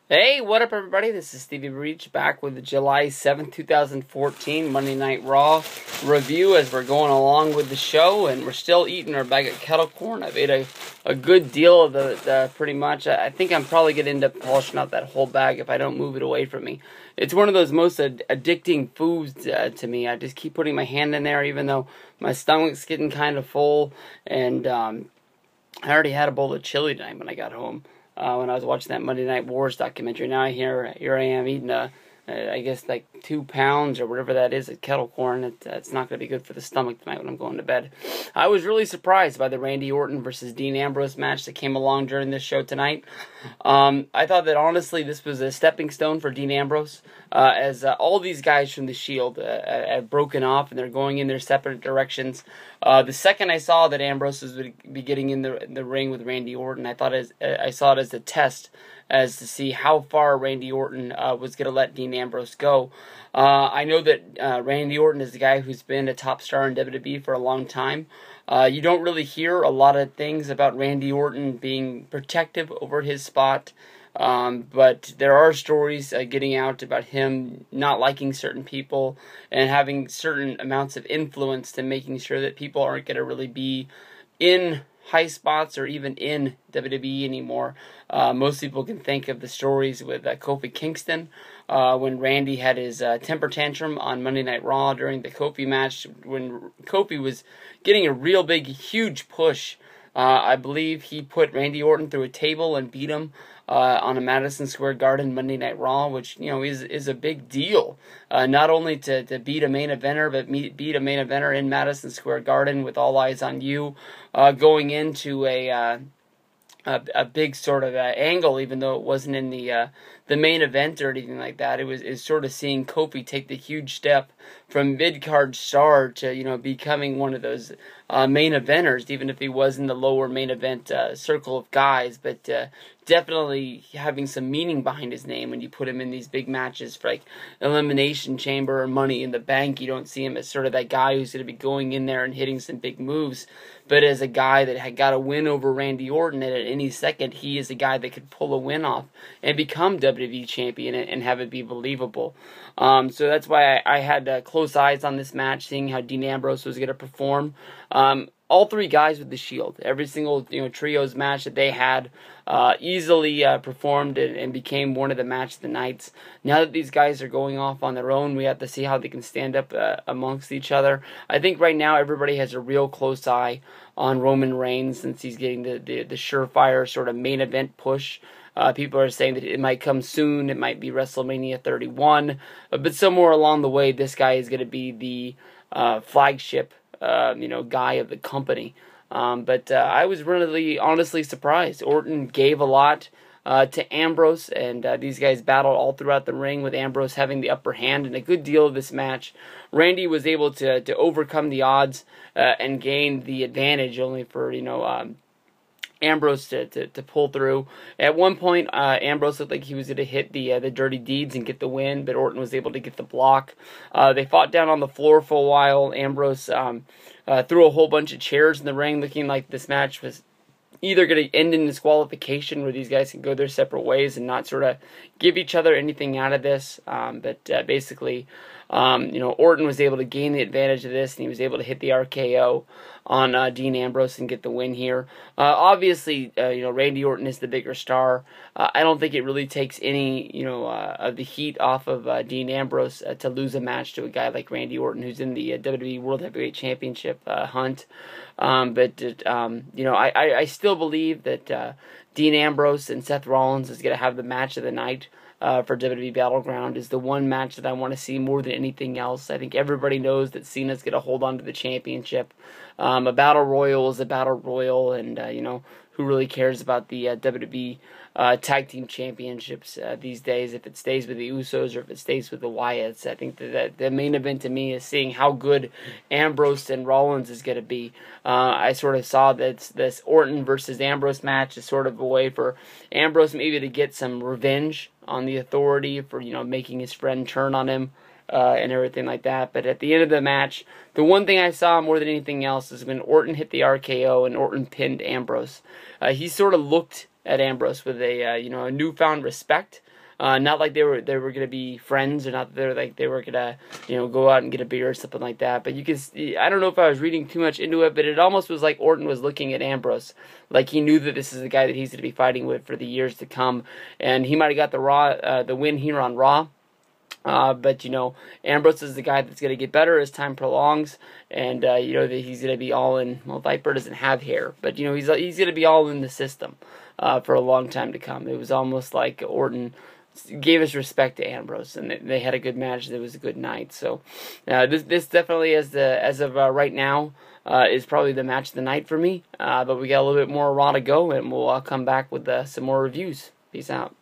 Hey, what up everybody? This is Stevie Breach back with the July 7th, 2014 Monday Night Raw review as we're going along with the show, and we're still eating our bag of kettle corn. I've ate a good deal of the pretty much. I think I'm probably going to end up polishing out that whole bag if I don't move it away from me. It's one of those most addicting foods to me. I just keep putting my hand in there even though my stomach's getting kind of full, and I already had a bowl of chili tonight when I got home. When I was watching that Monday Night Wars documentary. Now here I am eating I guess like 2 pounds or whatever that is of kettle corn. It's not going to be good for the stomach tonight when I'm going to bed. I was really surprised by the Randy Orton versus Dean Ambrose match that came along during this show tonight. I thought that honestly this was a stepping stone for Dean Ambrose, as all these guys from the Shield have broken off and they're going in their separate directions. The second I saw that Ambrose would be getting in the ring with Randy Orton, I saw it as a test as to see how far Randy Orton was going to let Dean Ambrose go. I know that Randy Orton is the guy who's been a top star in WWE for a long time. You don't really hear a lot of things about Randy Orton being protective over his spot. But there are stories getting out about him not liking certain people and having certain amounts of influence to making sure that people aren't going to really be in high spots or even in WWE anymore. Most people can think of the stories with Kofi Kingston when Randy had his temper tantrum on Monday Night Raw during the Kofi match when Kofi was getting a real big, huge push. I believe he put Randy Orton through a table and beat him on a Madison Square Garden Monday Night Raw, which is a big deal. Not only to beat a main eventer, but beat a main eventer in Madison Square Garden with all eyes on you, going into a big sort of angle, even though it wasn't in the main event or anything like that. It was sort of seeing Kofi take the huge step from mid-card star to becoming one of those main eventers, even if he was in the lower main event circle of guys, but definitely having some meaning behind his name when you put him in these big matches for like Elimination Chamber or Money in the Bank. You don't see him as sort of that guy who's going to be going in there and hitting some big moves, but as a guy that had got a win over Randy Orton, and at any second he is a guy that could pull a win off and become WWE champion and have it be believable. So that's why I had close eyes on this match, seeing how Dean Ambrose was going to perform. All three guys with the Shield, every single trios match that they had, easily performed and became one of the match of the nights. Now that these guys are going off on their own, we have to see how they can stand up amongst each other. I think right now everybody has a real close eye on Roman Reigns, since he's getting the surefire sort of main event push. People are saying that it might come soon. It might be WrestleMania 31, but somewhere along the way, this guy is going to be the flagship guy of the company. But I was really honestly surprised. Orton gave a lot to Ambrose, and these guys battled all throughout the ring with Ambrose having the upper hand in a good deal of this match. Randy was able to overcome the odds and gain the advantage, only for Ambrose to pull through. At one point, Ambrose looked like he was going to hit the Dirty Deeds and get the win, but Orton was able to get the block. They fought down on the floor for a while. Ambrose threw a whole bunch of chairs in the ring, looking like this match was either going to end in disqualification, where these guys can go their separate ways and not sort of give each other anything out of this. But basically, Orton was able to gain the advantage of this, and he was able to hit the RKO on Dean Ambrose and get the win here. Obviously, Randy Orton is the bigger star. I don't think it really takes any, of the heat off of Dean Ambrose to lose a match to a guy like Randy Orton, who's in the WWE World Heavyweight Championship hunt. I still believe that Dean Ambrose and Seth Rollins is going to have the match of the night. For WWE Battleground is the one match that I want to see more than anything else. I think everybody knows that Cena's going to hold on to the championship. A Battle Royal is a Battle Royal, and who really cares about the WWE Tag Team Championships these days, if it stays with the Usos or if it stays with the Wyatts. I think that the main event to me is seeing how good Ambrose and Rollins is going to be. I sort of saw that this Orton versus Ambrose match is sort of a way for Ambrose maybe to get some revenge on the Authority for making his friend turn on him and everything like that. But at the end of the match, the one thing I saw more than anything else is when Orton hit the RKO and Orton pinned Ambrose. He sort of looked at Ambrose with a a newfound respect. Not like they were gonna be friends, or not that they were gonna go out and get a beer or something like that. But you can see, I don't know if I was reading too much into it, but it almost was like Orton was looking at Ambrose, like he knew that this is the guy that he's gonna be fighting with for the years to come, and he might have got the win here on Raw. But Ambrose is the guy that's going to get better as time prolongs, and that he's going to be all in. Well, Viper doesn't have hair, but he's going to be all in the system for a long time to come. It was almost like Orton gave his respect to Ambrose, and they had a good match. It was a good night. So this definitely, as of right now, is probably the match of the night for me. But we got a little bit more Raw to go, and we'll come back with some more reviews. Peace out.